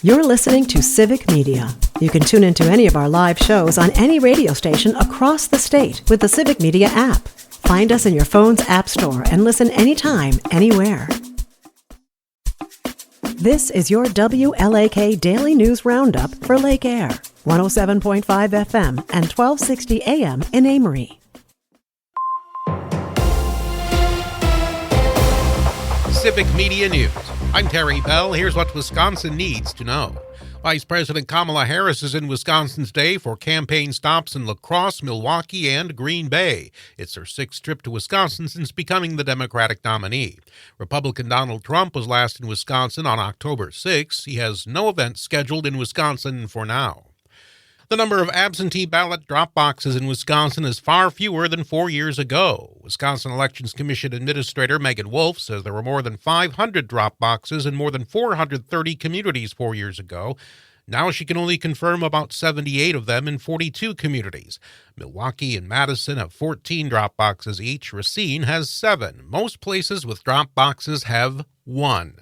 You're listening to Civic Media. You can tune into any of our live shows on any radio station across the state with the Civic Media app. Find us in your phone's app store and listen anytime, anywhere. This is your WLAK Daily News Roundup for Lake Air, 107.5 FM and 1260 AM in Amory. Civic Media News. I'm Terry Bell. Here's what Wisconsin needs to know. Vice President Kamala Harris is in Wisconsin today for campaign stops in La Crosse, Milwaukee, and Green Bay. It's her sixth trip to Wisconsin since becoming the Democratic nominee. Republican Donald Trump was last in Wisconsin on October 6. He has no events scheduled in Wisconsin for now. The number of absentee ballot drop boxes in Wisconsin is far fewer than 4 years ago. Wisconsin Elections Commission Administrator Megan Wolf says there were more than 500 drop boxes in more than 430 communities 4 years ago. Now she can only confirm about 78 of them in 42 communities. Milwaukee and Madison have 14 drop boxes each. Racine has 7. Most places with drop boxes have 1.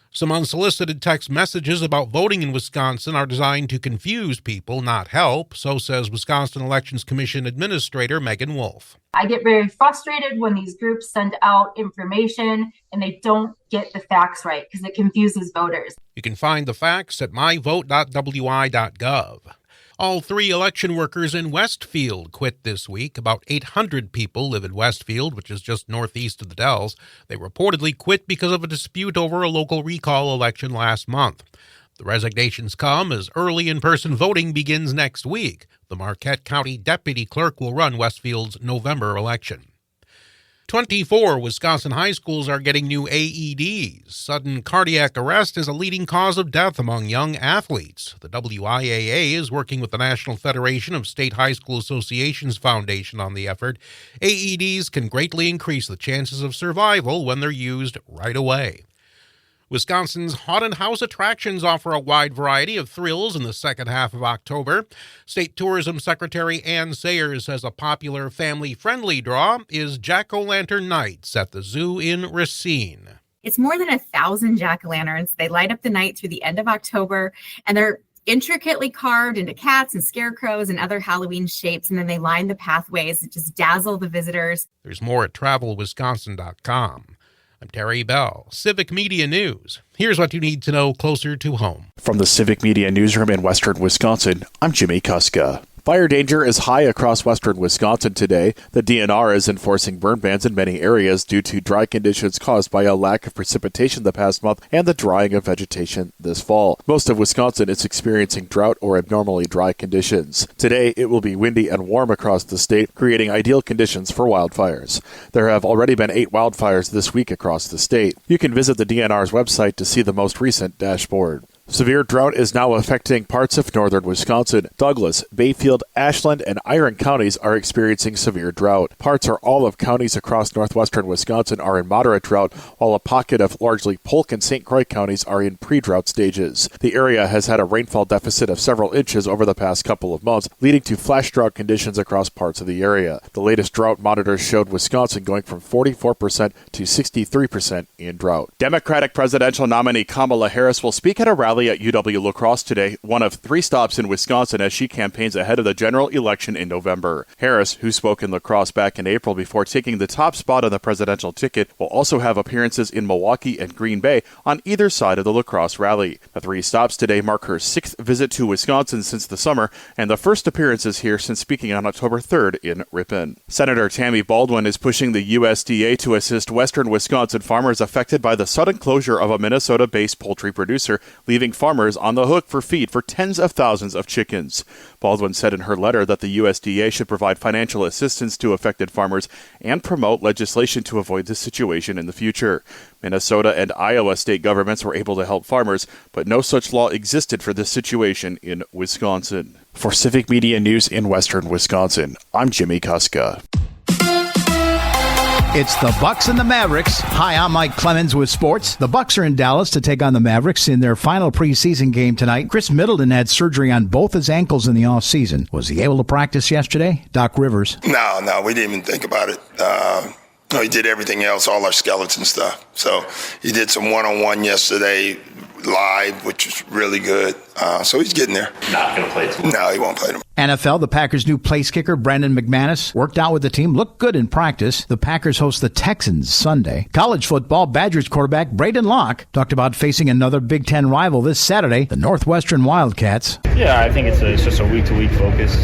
Some unsolicited text messages about voting in Wisconsin are designed to confuse people, not help, so says Wisconsin Elections Commission Administrator Megan Wolf. I get very frustrated when these groups send out information and they don't get the facts right because it confuses voters. You can find the facts at myvote.wi.gov. All 3 election workers in Westfield quit this week. About 800 people live in Westfield, which is just northeast of the Dells. They reportedly quit because of a dispute over a local recall election last month. The resignations come as early in-person voting begins next week. The Marquette County Deputy Clerk will run Westfield's November election. 24 Wisconsin high schools are getting new AEDs. Sudden cardiac arrest is a leading cause of death among young athletes. The WIAA is working with the National Federation of State High School Associations Foundation on the effort. AEDs can greatly increase the chances of survival when they're used right away. Wisconsin's haunted house attractions offer a wide variety of thrills in the second half of October. State Tourism Secretary Ann Sayers says a popular family-friendly draw is Jack-O-Lantern Nights at the zoo in Racine. It's more than 1,000 jack-o'-lanterns. They light up the night through the end of October, and they're intricately carved into cats and scarecrows and other Halloween shapes, and then they line the pathways that just dazzle the visitors. There's more at travelwisconsin.com. I'm Terry Bell, Civic Media News. Here's what you need to know closer to home. From the Civic Media Newsroom in western Wisconsin, I'm Jimmy Kuska. Fire danger is high across western Wisconsin today. The DNR is enforcing burn bans in many areas due to dry conditions caused by a lack of precipitation the past month and the drying of vegetation this fall. Most of Wisconsin is experiencing drought or abnormally dry conditions. Today, it will be windy and warm across the state, creating ideal conditions for wildfires. There have already been 8 wildfires this week across the state. You can visit the DNR's website to see the most recent dashboard. Severe drought is now affecting parts of northern Wisconsin. Douglas, Bayfield, Ashland, and Iron counties are experiencing severe drought. Parts or all of counties across northwestern Wisconsin are in moderate drought, while a pocket of largely Polk and St. Croix counties are in pre-drought stages. The area has had a rainfall deficit of several inches over the past couple of months, leading to flash drought conditions across parts of the area. The latest drought monitors showed Wisconsin going from 44% to 63% in drought. Democratic presidential nominee Kamala Harris will speak at a rally at UW-La Crosse today, one of 3 stops in Wisconsin as she campaigns ahead of the general election in November. Harris, who spoke in La Crosse back in April before taking the top spot on the presidential ticket, will also have appearances in Milwaukee and Green Bay on either side of the La Crosse rally. The 3 stops today mark her 6th visit to Wisconsin since the summer and the first appearances here since speaking on October 3rd in Ripon. Senator Tammy Baldwin is pushing the USDA to assist western Wisconsin farmers affected by the sudden closure of a Minnesota-based poultry producer, leaving farmers on the hook for feed for tens of thousands of chickens. Baldwin said in her letter that the USDA should provide financial assistance to affected farmers and promote legislation to avoid this situation in the future. Minnesota and Iowa state governments were able to help farmers, but no such law existed for this situation in Wisconsin. For Civic Media News in western Wisconsin, I'm Jimmy Kuska. It's the Bucks and the Mavericks. Hi, I'm Mike Clemens with sports. The Bucks are in Dallas to take on the Mavericks in their final preseason game tonight. Chris Middleton had surgery on both his ankles in the offseason. Was he able to practice yesterday? Doc Rivers. No, we didn't even think about it. He did everything else, all our skeleton stuff. So he did some one-on-one yesterday live, which was really good. So he's getting there. Not going to play tomorrow. No, he won't play tomorrow. NFL, the Packers' new place kicker, Brandon McManus, worked out with the team, looked good in practice. The Packers host the Texans Sunday. College football, Badgers quarterback Braden Locke talked about facing another Big Ten rival this Saturday, the Northwestern Wildcats. Yeah, I think it's just a week-to-week focus.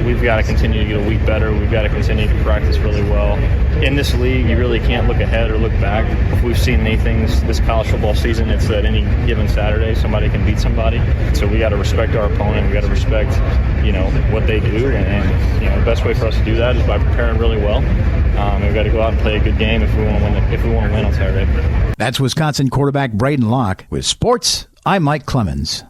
We've got to continue to get a week better. We've got to continue to practice really well. In this league, you really can't look ahead or look back. If we've seen anything this college football season, it's that any given Saturday, somebody can beat somebody. So we got to respect our opponent. We got to respect, what they do. And the best way for us to do that is by preparing really well. And we've got to go out and play a good game if we want to win on Saturday. That's Wisconsin quarterback Braden Locke. With sports, I'm Mike Clemens.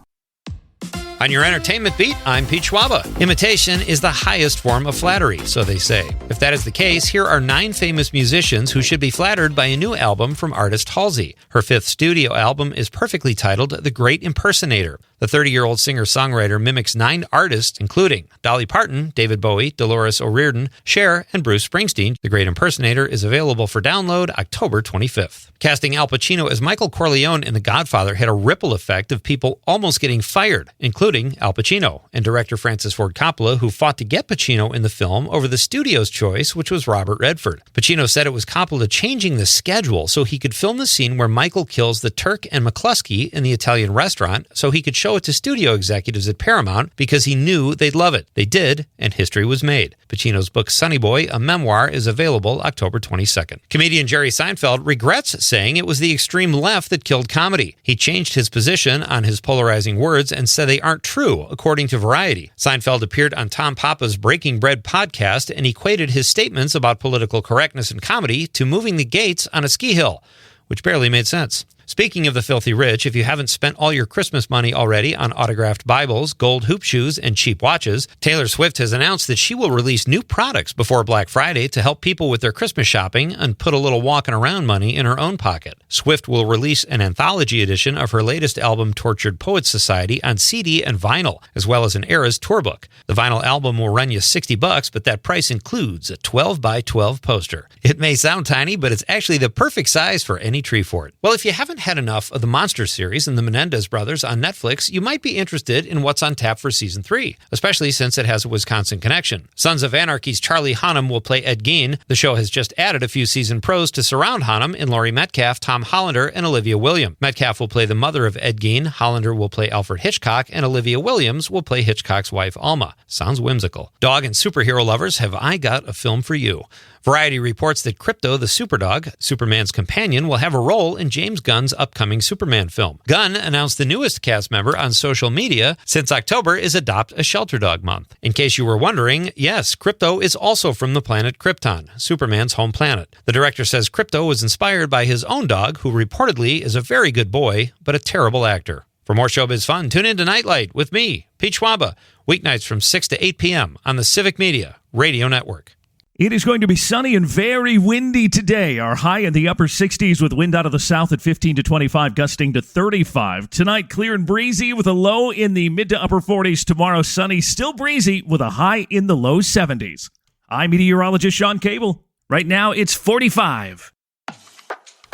On your entertainment beat, I'm Pete Schwaba. Imitation is the highest form of flattery, so they say. If that is the case, here are 9 famous musicians who should be flattered by a new album from artist Halsey. Her 5th studio album is perfectly titled The Great Impersonator. The 30-year-old singer-songwriter mimics 9 artists, including Dolly Parton, David Bowie, Dolores O'Riordan, Cher, and Bruce Springsteen. The Great Impersonator is available for download October 25th. Casting Al Pacino as Michael Corleone in The Godfather had a ripple effect of people almost getting fired, including Al Pacino and director Francis Ford Coppola, who fought to get Pacino in the film over the studio's choice, which was Robert Redford. Pacino said it was Coppola changing the schedule so he could film the scene where Michael kills the Turk and McCluskey in the Italian restaurant so he could show it to studio executives at Paramount because he knew they'd love it. They did, and history was made. Pacino's book Sonny Boy, a memoir, is available October 22nd. Comedian Jerry Seinfeld regrets saying it was the extreme left that killed comedy. He changed his position on his polarizing words and said they aren't true, according to Variety. Seinfeld appeared on Tom Papa's Breaking Bread podcast and equated his statements about political correctness in comedy to moving the gates on a ski hill, which barely made sense. Speaking of the filthy rich, if you haven't spent all your Christmas money already on autographed Bibles, gold hoop shoes, and cheap watches, Taylor Swift has announced that she will release new products before Black Friday to help people with their Christmas shopping and put a little walking around money in her own pocket. Swift will release an anthology edition of her latest album, Tortured Poets Society, on CD and vinyl, as well as an Eras tour book. The vinyl album will run you $60, but that price includes a 12x12 poster. It may sound tiny, but it's actually the perfect size for any tree fort. Well, if you haven't had enough of the Monster series and the Menendez brothers on Netflix, you might be interested in what's on tap for season 3, especially since it has a Wisconsin connection. Sons of Anarchy's Charlie Hunnam will play Ed Gein. The show has just added a few season pros to surround Hunnam in Laurie Metcalf, Tom Hollander, and Olivia Williams. Metcalf will play the mother of Ed Gein, Hollander will play Alfred Hitchcock, and Olivia Williams will play Hitchcock's wife Alma. Sounds whimsical. Dog and superhero lovers, have I got a film for you. Variety reports that Krypto the Superdog, Superman's companion, will have a role in James Gunn's upcoming Superman film. Gunn announced the newest cast member on social media since October is Adopt a Shelter Dog Month. In case you were wondering, yes, Krypto is also from the planet Krypton, Superman's home planet. The director says Krypto was inspired by his own dog, who reportedly is a very good boy, but a terrible actor. For more showbiz fun, tune in to Nightlight with me, Pete Schwaba, weeknights from 6 to 8 p.m. on the Civic Media Radio Network. It is going to be sunny and very windy today. Our high in the upper 60s with wind out of the south at 15 to 25, gusting to 35. Tonight, clear and breezy with a low in the mid to upper 40s. Tomorrow, sunny, still breezy with a high in the low 70s. I'm meteorologist Sean Cable. Right now, it's 45.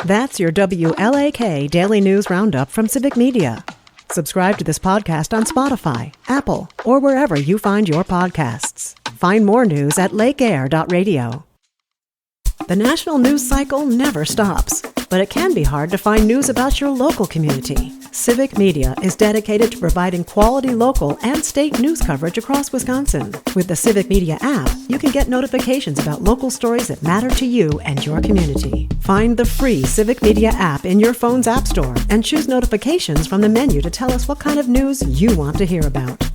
That's your WLAK Daily News Roundup from Civic Media. Subscribe to this podcast on Spotify, Apple, or wherever you find your podcasts. Find more news at lakeair.radio. The national news cycle never stops, but it can be hard to find news about your local community. Civic Media is dedicated to providing quality local and state news coverage across Wisconsin. With the Civic Media app, you can get notifications about local stories that matter to you and your community. Find the free Civic Media app in your phone's app store and choose notifications from the menu to tell us what kind of news you want to hear about.